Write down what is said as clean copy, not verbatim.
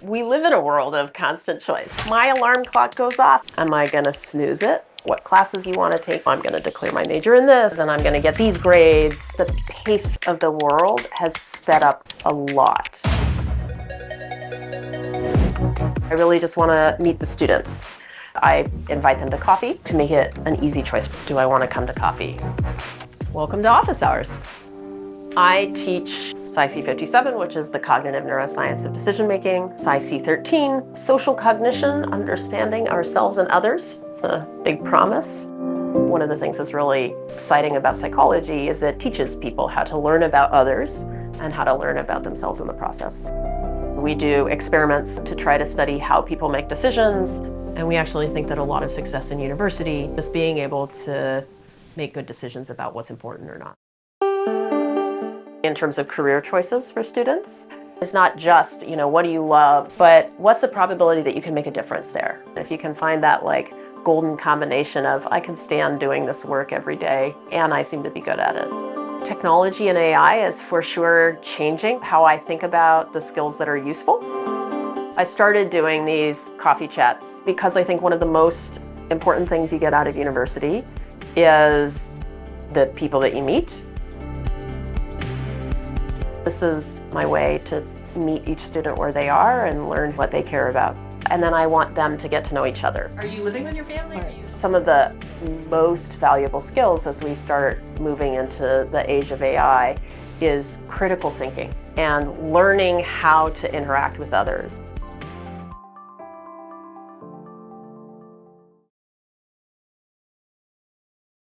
We live in a world of constant choice. My alarm clock goes off. Am I going to snooze it? What classes you want to take? I'm going to declare my major in this, and I'm going to get these grades. The pace of the world has sped up a lot. I really just want to meet the students. I invite them to coffee to make it an easy choice. Do I want to come to coffee? Welcome to Office Hours. I teach Psych 57, which is the cognitive neuroscience of decision making, Psych 13, social cognition, understanding ourselves and others. It's a big promise. One of the things that's really exciting about psychology is it teaches people how to learn about others and how to learn about themselves in the process. We do experiments to try to study how people make decisions, and we actually think that a lot of success in university is being able to make good decisions about what's important or not. In terms of career choices for students, it's not just, what do you love, but what's the probability that you can make a difference there? If you can find that golden combination of I can stand doing this work every day and I seem to be good at it. Technology and AI is for sure changing how I think about the skills that are useful. I started doing these coffee chats because I think one of the most important things you get out of university is the people that you meet. This is my way to meet each student where they are and learn what they care about. And then I want them to get to know each other. Are you living with your family? Some of the most valuable skills as we start moving into the age of AI is critical thinking and learning how to interact with others.